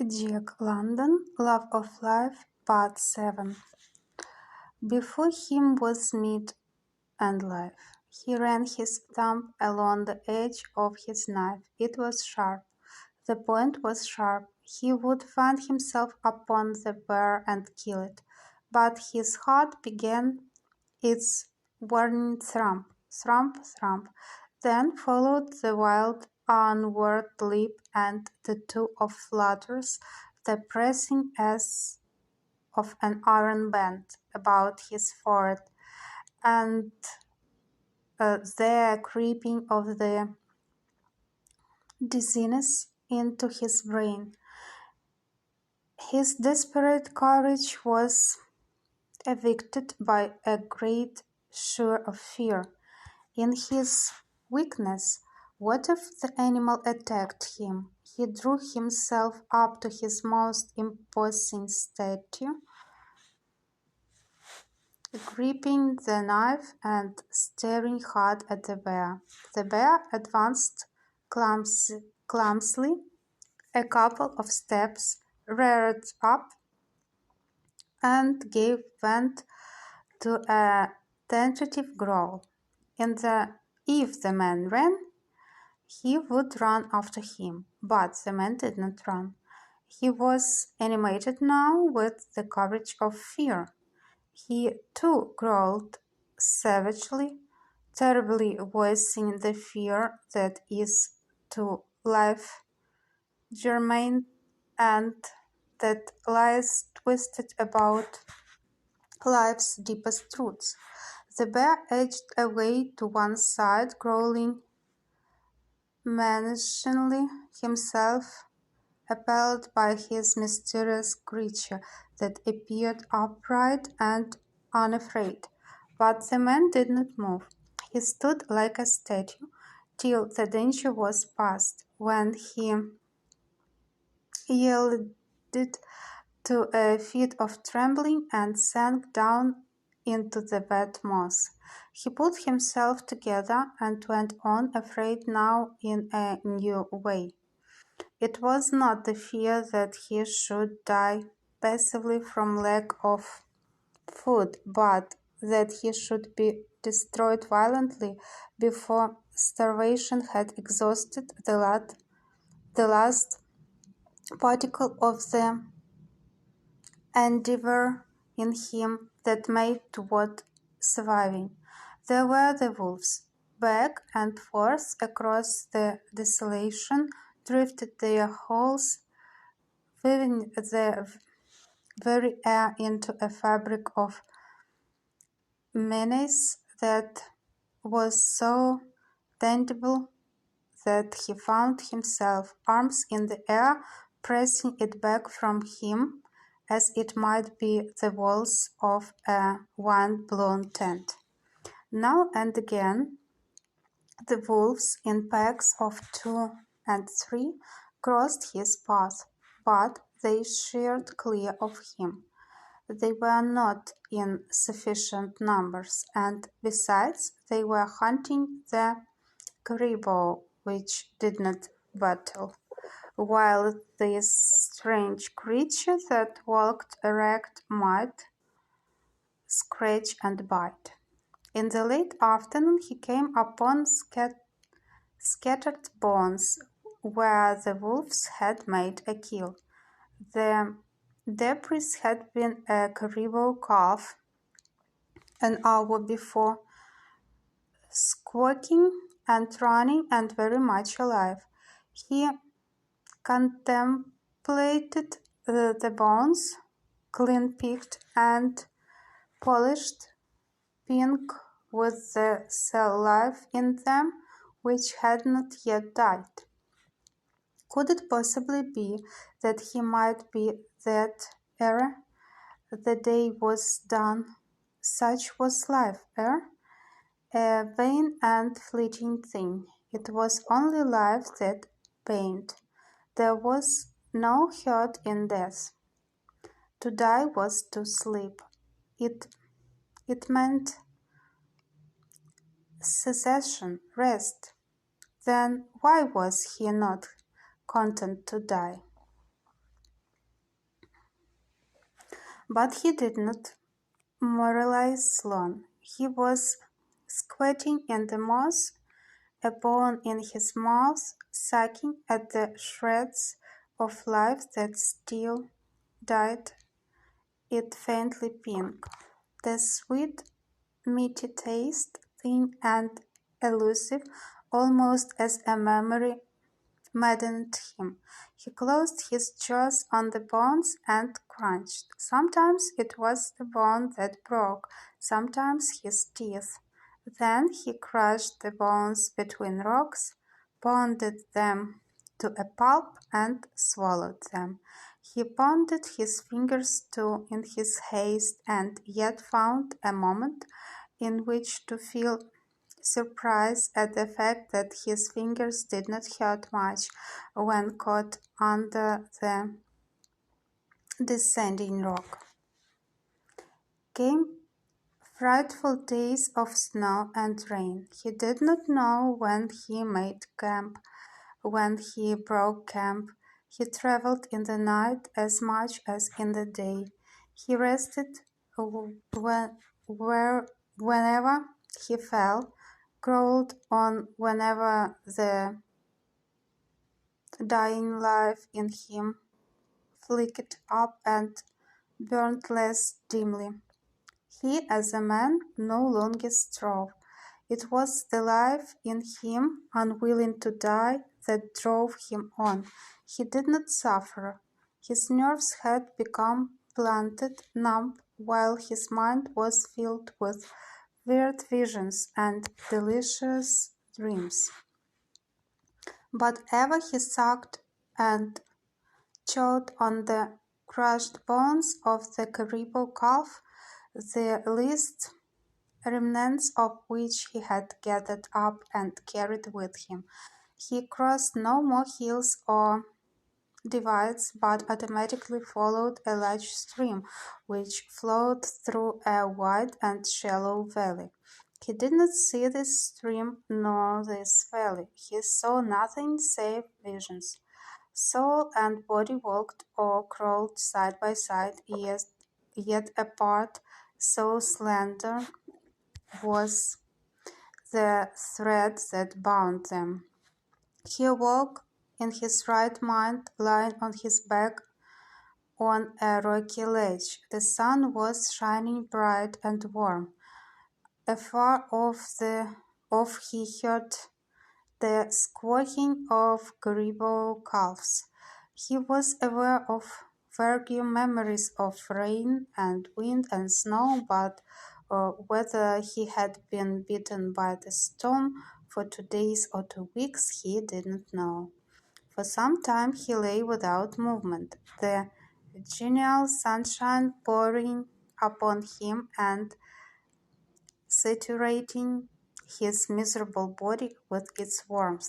Jack London, Love of Life, Part 7. Before him was meat and life. He ran his thumb along the edge of his knife. It was sharp. The point was sharp. He would find himself upon the bear and kill it. But his heart began its warning thump, thump, thump. Then followed the wild onward leap and the two of flutters, the pressing as of an iron band about his forehead, and the creeping of the dizziness into his brain. His desperate courage was evicted by a great shudder of fear. In his weakness, what if the animal attacked him? He drew himself up to his most imposing stature, gripping the knife and staring hard at the bear. The bear advanced clumsily a couple of steps, reared up, and gave vent to a tentative growl. If the man ran, he would run after him, but the man did not run. He was animated now with the courage of fear. He, too, growled savagely, terribly voicing the fear that is to life germane and that lies twisted about life's deepest truths. The bear edged away to one side, growling menacingly, himself appalled by his mysterious creature that appeared upright and unafraid. But the man did not move. He stood like a statue till the danger was past, when he yielded to a fit of trembling and sank down into the wet moss. He pulled himself together and went on, afraid now in a new way. It was not the fear that he should die passively from lack of food, but that he should be destroyed violently before starvation had exhausted the last particle of the endeavor in him that made toward surviving. There were the wolves. Back and forth across the desolation drifted their holes, weaving the very air into a fabric of menace that was so tangible that he found himself, arms in the air, pressing it back from him as it might be the walls of a wind-blown tent. Now and again, the wolves, in packs of 2 and 3, crossed his path, but they sheered clear of him. They were not in sufficient numbers, and besides, they were hunting the caribou, which did not battle, while this strange creature that walked erect might scratch and bite. In the late afternoon he came upon scattered bones where the wolves had made a kill. The debris had been a caribou calf an hour before, squawking and running and very much alive. He contemplated the bones, clean picked and polished, pink with the cell life in them which had not yet died. Could it possibly be that he might be that ere the day was done? Such was life, a vain and fleeting thing. It was only life that pained. There was no hurt in death. To die was to sleep. It meant cessation, rest. Then why was he not content to die? But he did not moralize long. He was squatting in the moss, a bone in his mouth, sucking at the shreds of life that still dyed it faintly pink. The sweet, meaty taste, thin and elusive, almost as a memory, maddened him. He closed his jaws on the bones and crunched. Sometimes it was the bone that broke, sometimes his teeth. Then he crushed the bones between rocks, pounded them to a pulp, and swallowed them. He pounded his fingers too in his haste, and yet found a moment in which to feel surprise at the fact that his fingers did not hurt much when caught under the descending rock. Came frightful days of snow and rain. He did not know when he made camp, when he broke camp. He traveled in the night as much as in the day. He rested whenever he fell, crawled on whenever the dying life in him flickered up and burned less dimly. He, as a man, no longer strove. It was the life in him, unwilling to die, that drove him on. He did not suffer. His nerves had become blunted, numb, while his mind was filled with weird visions and delicious dreams. But ever he sucked and chewed on the crushed bones of the caribou calf, the least remnants of which he had gathered up and carried with him. He crossed no more hills or divides, but automatically followed a large stream which flowed through a wide and shallow valley. He did not see this stream nor this valley. He saw nothing save visions. Soul and body walked or crawled side by side, yet apart, so slender was the thread that bound them. He awoke in his right mind, lying on his back on a rocky ledge. The sun was shining bright and warm. Afar off he heard the squawking of caribou calves. He was aware of vague memories of rain and wind and snow, but whether he had been bitten by the storm for 2 days or 2 weeks, he did not know. For some time he lay without movement, the genial sunshine pouring upon him and saturating his miserable body with its warmth.